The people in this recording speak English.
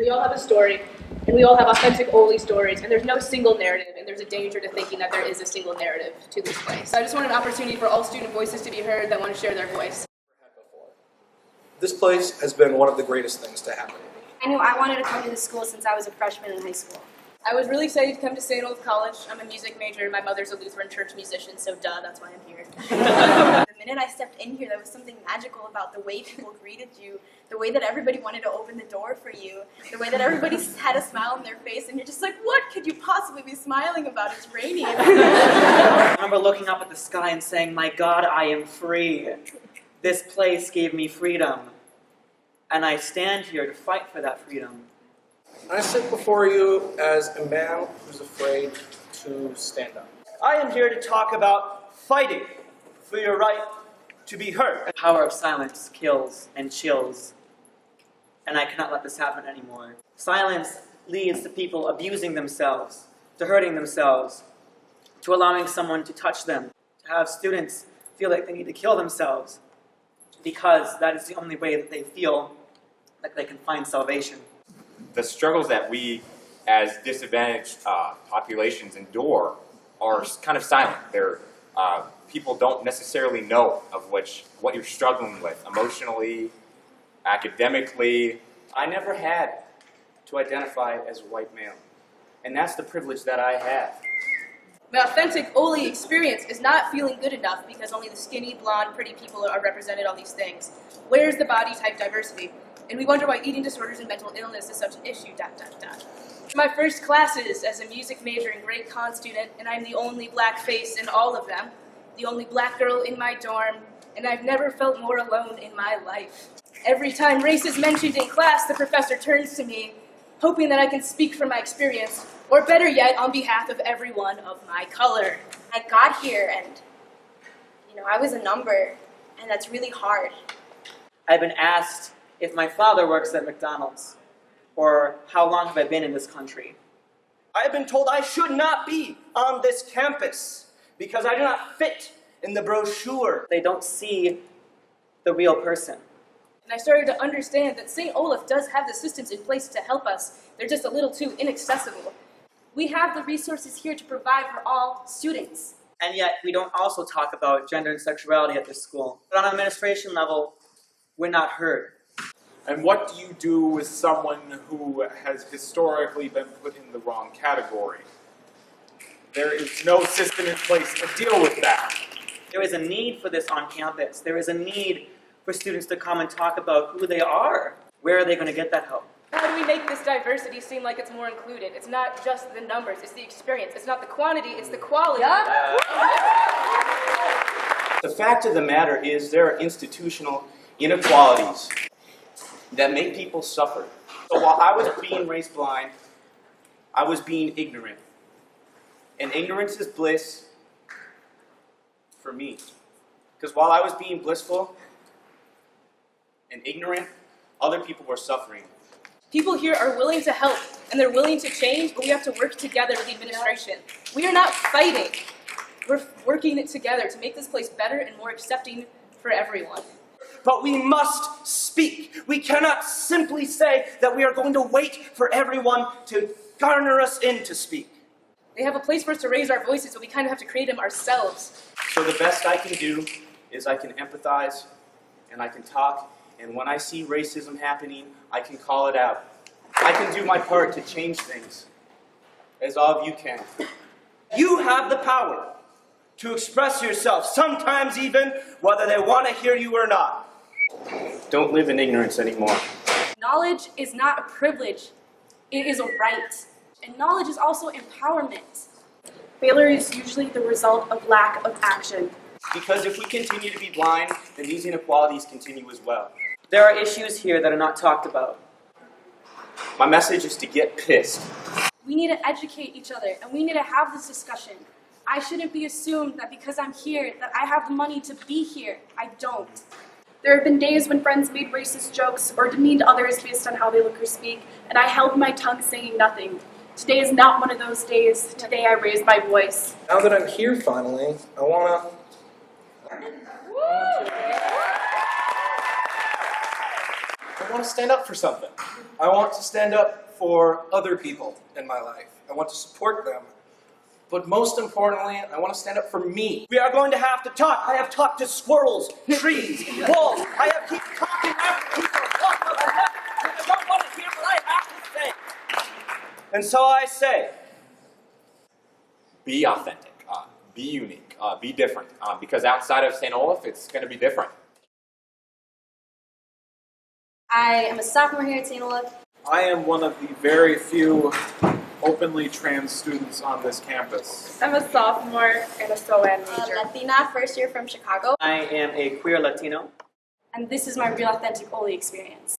We all have a story, and we all have authentic-oles stories, and there's no single narrative, and there's a danger to thinking that there is a single narrative to this place. So I just want an opportunity for all student voices to be heard that want to share their voice. This place has been one of the greatest things to happen. I knew I wanted to come to this school since I was a freshman in high school. I was really excited to come to Olaf College. I'm a music major. My mother's a Lutheran church musician, so duh, that's why I'm here. The minute I stepped in here, there was something magical about the way people greeted you, the way that everybody wanted to open the door for you, the way that everybody had a smile on their face, and you're just like, what could you possibly be smiling about? It's raining. I remember looking up at the sky and saying, my God, I am free. This place gave me freedom. And I stand here to fight for that freedom. I sit before you as a man who's afraid to stand up. I am here to talk about fighting for your right to be heard. The power of silence kills and chills, and I cannot let this happen anymore. Silence leads to people abusing themselves, to hurting themselves, to allowing someone to touch them, to have students feel like they need to kill themselves, because that is the only way that they feel like they can find salvation. The struggles that we as disadvantaged populations endure are kind of silent. People don't necessarily know of what you're struggling with emotionally, academically. I never had to identify as a white male, and that's the privilege that I have. The authentic-oles experience is not feeling good enough because only the skinny, blonde, pretty people are represented on these things. Where's the body type diversity? And we wonder why eating disorders and mental illness is such an issue, ... My first classes as a music major and great con student, and I'm the only black face in all of them, the only black girl in my dorm, and I've never felt more alone in my life. Every time race is mentioned in class, the professor turns to me, hoping that I can speak from my experience, or better yet, on behalf of everyone of my color. I got here and, I was a number, and that's really hard. I've been asked if my father works at McDonald's, or how long have I been in this country. I have been told I should not be on this campus because I do not fit in the brochure. They don't see the real person. And I started to understand that St. Olaf does have the systems in place to help us. They're just a little too inaccessible. We have the resources here to provide for all students. And yet, we don't also talk about gender and sexuality at this school. But on an administration level, we're not heard. And what do you do with someone who has historically been put in the wrong category? There is no system in place to deal with that. There is a need for this on campus. There is a need for students to come and talk about who they are. Where are they going to get that help? How do we make this diversity seem like it's more included? It's not just the numbers, it's the experience. It's not the quantity, it's the quality. The fact of the matter is there are institutional inequalities that make people suffer. So while I was being race blind, I was being ignorant. And ignorance is bliss for me. Because while I was being blissful and ignorant, other people were suffering. People here are willing to help, and they're willing to change, but we have to work together with the administration. We are not fighting. We're working it together to make this place better and more accepting for everyone. But we must speak. We cannot simply say that we are going to wait for everyone to garner us in to speak. They have a place for us to raise our voices, but we kind of have to create them ourselves. So the best I can do is I can empathize and I can talk. And when I see racism happening, I can call it out. I can do my part to change things, as all of you can. You have the power to express yourself, sometimes even whether they want to hear you or not. Don't live in ignorance anymore. Knowledge is not a privilege, it is a right. And knowledge is also empowerment. Failure is usually the result of lack of action. Because if we continue to be blind, then these inequalities continue as well. There are issues here that are not talked about. My message is to get pissed. We need to educate each other, and we need to have this discussion. I shouldn't be assumed that because I'm here, that I have the money to be here. I don't. There have been days when friends made racist jokes or demeaned others based on how they look or speak, and I held my tongue saying nothing. Today is not one of those days. Today I raised my voice. Now that I'm here finally, I want want to stand up for something. I want to stand up for other people in my life. I want to support them. But most importantly, I want to stand up for me. We are going to have to talk. I have talked to squirrels, trees, walls. I have keep talking after people. I don't want to hear what I have to say. And so I say, Be authentic. Be unique. Be different. Because outside of St. Olaf, it's going to be different. I am a sophomore here at St. Olaf. I am one of the very few openly trans students on this campus. I'm a sophomore and a SOAN major. Latina, first year from Chicago. I am a queer Latino. And this is my real authentic-ole experience.